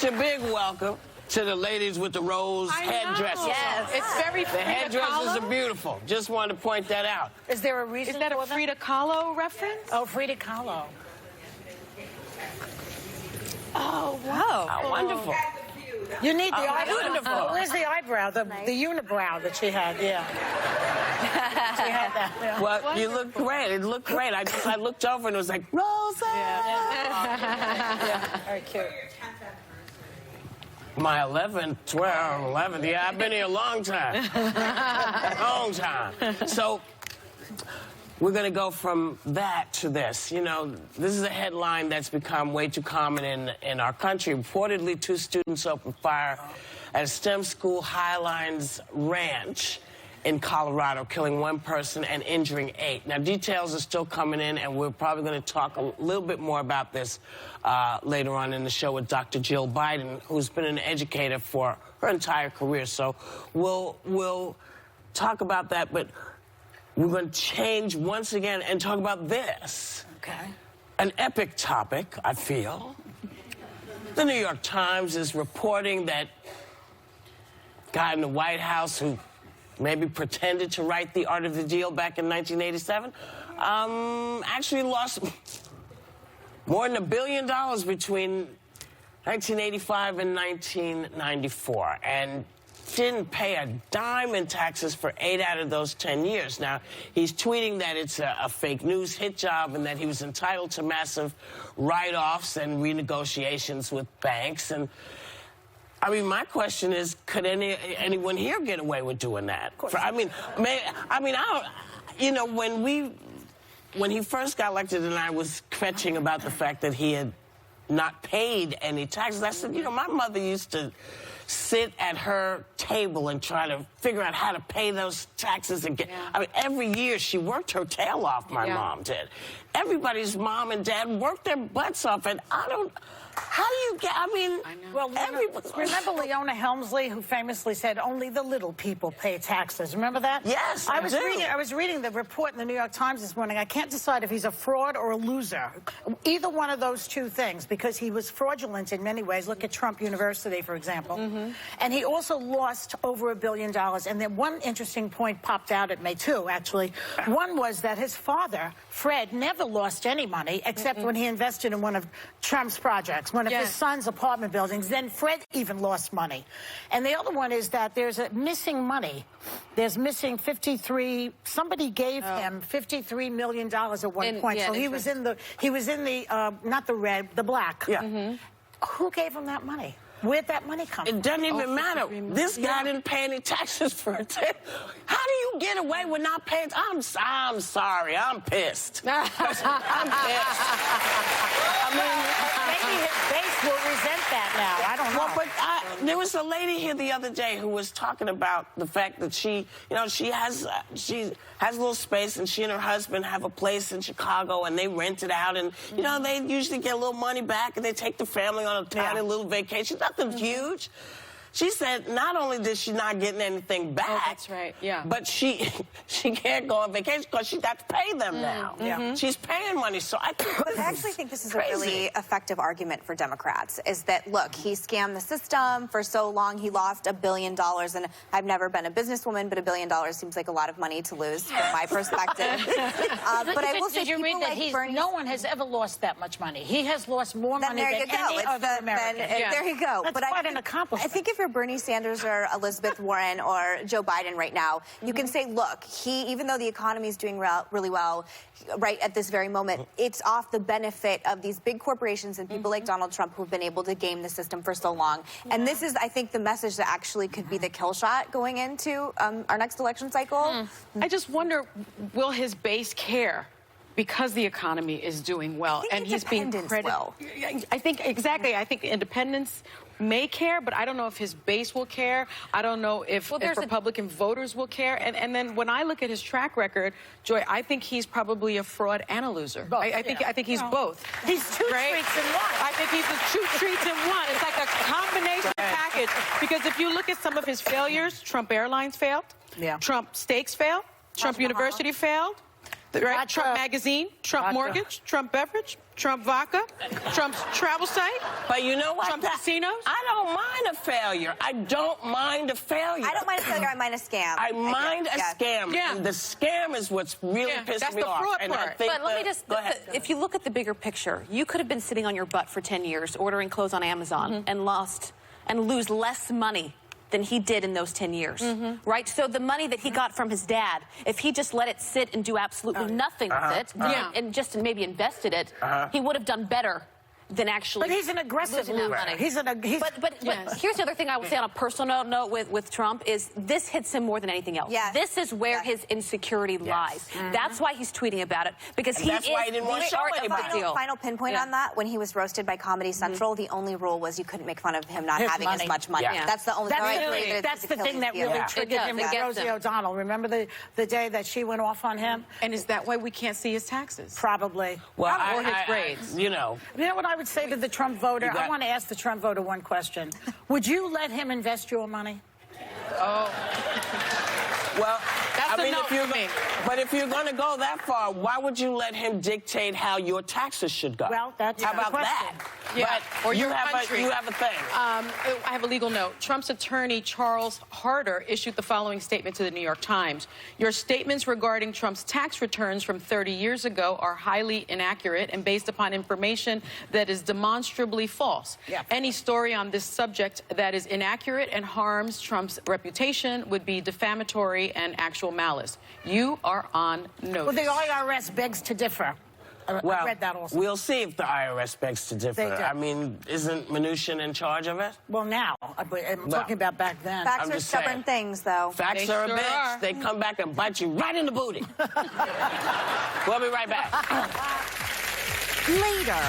extra big welcome to the ladies with the rose headdresses. Yes. It's very The Frida headdresses Kahlo. are beautiful. Just wanted to point that out. Is there a reason Is that a for them? Frida Kahlo reference? Oh, Frida Kahlo. Oh, wow. How wonderful. You need the Oh, eyebrow. wonderful. Where's the eyebrow? The unibrow that she had, yeah. She had that. Yeah. Well, you look great. It looked great. I looked over and it was like, Rosa! Yeah, very cute. My 11th, 12th, 11th. Yeah, I've been here a long time. Long time. So we're going to go from that to this. You know, this is a headline that's become way too common in our country. Reportedly, 2 students opened fire at a STEM school, Highlines Ranch in Colorado, killing 1 person and injuring 8. Now, details are still coming in, and we're probably going to talk a little bit more about this later on in the show with Dr. Jill Biden, who's been an educator for her entire career. So we'll talk about that, but we're going to change once again and talk about this. Okay. An epic topic, I feel. The New York Times is reporting that guy in the White House who maybe pretended to write The Art of the Deal back in 1987, actually lost more than $1 billion between 1985 and 1994, and didn't pay a dime in taxes for 8 out of those 10 years. Now, he's tweeting that it's a fake news hit job and that he was entitled to massive write-offs and renegotiations with banks. And I mean, my question is, could anyone here get away with doing that? You know, when he first got elected and I was kvetching about the fact that he had not paid any taxes, I said, you know, my mother used to sit at her table and try to figure out how to pay those taxes and get. I mean, every year she worked her tail off. My mom did. Everybody's mom and dad worked their butts off, and I don't. How do you get? I mean, Well, remember Leona Helmsley, who famously said, "Only the little people pay taxes." Remember that? Yes, I do. I was reading the report in the New York Times this morning. I can't decide if he's a fraud or a loser. Either one of those two things, because he was fraudulent in many ways. Look at Trump University, for example. And he also lost over $1 billion. And then one interesting point popped out at me, too, actually. One was that his father, Fred, never lost any money except when he invested in one of Trump's projects, one of his son's apartment buildings. Then Fred even lost money. And the other one is that there's a missing money. There's missing 53. Somebody gave him $53 million at one point. So he was in the not the red, the black. Yeah. Who gave him that money? Where'd that money come from? It doesn't even matter. This guy didn't pay any taxes for it. How do you get away with not paying? I'm sorry. I'm pissed. I'm pissed. I mean, maybe his base will resent that now. I don't know. Well, but there was a lady here the other day who was talking about the fact that she has a little space, and she and her husband have a place in Chicago, and they rent it out, and you know, they usually get a little money back, and they take the family on a tiny little vacation. Nothing huge. She said not only did she not getting anything back, that's right, but she can't go on vacation because she got to pay them now. She's paying money, so I actually think this is crazy. a really effective argument for Democrats, is that, look, he scammed the system for so long, he lost $1 billion, and I've never been a businesswoman, but $1 billion seems like a lot of money to lose from my perspective. But I will say, did you read that no one has ever lost that much money? He has lost more money than any other American. There you go. That's quite an accomplishment. I think if you're Bernie Sanders or Elizabeth Warren or Joe Biden right now, you can say, look, even though the economy is doing really well right at this very moment, it's off the benefit of these big corporations and people like Donald Trump who've been able to game the system for so long. And this is, I think, the message that actually could be the kill shot going into our next election cycle. I just wonder, will his base care? Because the economy is doing well, and he's being credited. I think exactly. I think independents may care, but I don't know if his base will care. I don't know if Republican voters will care. And then when I look at his track record, Joy, I think he's probably a fraud and a loser. I think he's both. He's two treats in one. I think he's two treats in one. It's like a combination package. Because if you look at some of his failures, Trump Airlines failed. Trump Steaks failed. Trump University failed. Right? Vodka. Trump Magazine, Trump Vodka. Mortgage, Trump Beverage, Trump Vodka, Trump's travel site. But you know what? Trump casinos? I don't mind a failure. I don't mind a failure. I don't mind a failure. I mind a scam. I mind a Yeah. scam. Yeah. And the scam is what's really Yeah, pissing that's me the off. fraud And I part. think But let me just, go ahead. if you look at the bigger picture, you could have been sitting on your butt for 10 years ordering clothes on Amazon and lose less money than he did in those 10 years, right? So the money that he got from his dad, if he just let it sit and do absolutely nothing with it and just maybe invested it, he would have done better than actually. But he's an aggressive losing that loser. money. But Yes. here's the other thing I would say on a personal note with Trump is this hits him more than anything else. Yes. This is where his insecurity lies. That's why he's tweeting about it, because And he that's is why he didn't want to the show art of anybody. the deal. Final pinpoint Yeah. on that, when he was roasted by Comedy Central, the only rule was you couldn't make fun of him not His having money. as much money. Yeah. That's the only That's, thing. really, that's the thing that really Yeah. triggered It does. him It with gets Rosie him. O'Donnell. Remember the day that she went off on him? And is that why we can't see his taxes? Probably. Well, Or his grades. you know, You know what I would say to the Trump voter? You got- I want to ask the Trump voter one question. Would you let him invest your money? well, That's I a mean, no if you're for me. but if you're going to go that far, why would you let him dictate how your taxes should go? Well, that's how the about question. that? Yeah, But or you your have country. you have a thing. I have a legal note. Trump's attorney, Charles Harder, issued the following statement to the New York Times. Your statements regarding Trump's tax returns from 30 years ago are highly inaccurate and based upon information that is demonstrably false. Yeah. Any story on this subject that is inaccurate and harms Trump's reputation would be defamatory and actual malice. You are on notice. Well, the IRS begs to differ. I Well, read that also. we'll see if the IRS begs to differ. They do. I mean, isn't Mnuchin in charge of it? Well, now. I'm talking about back then. Facts I'm are just stubborn saying. things, though. Facts They are a sure bitch. are. They come back and bite you right in the booty. We'll be right back. Later.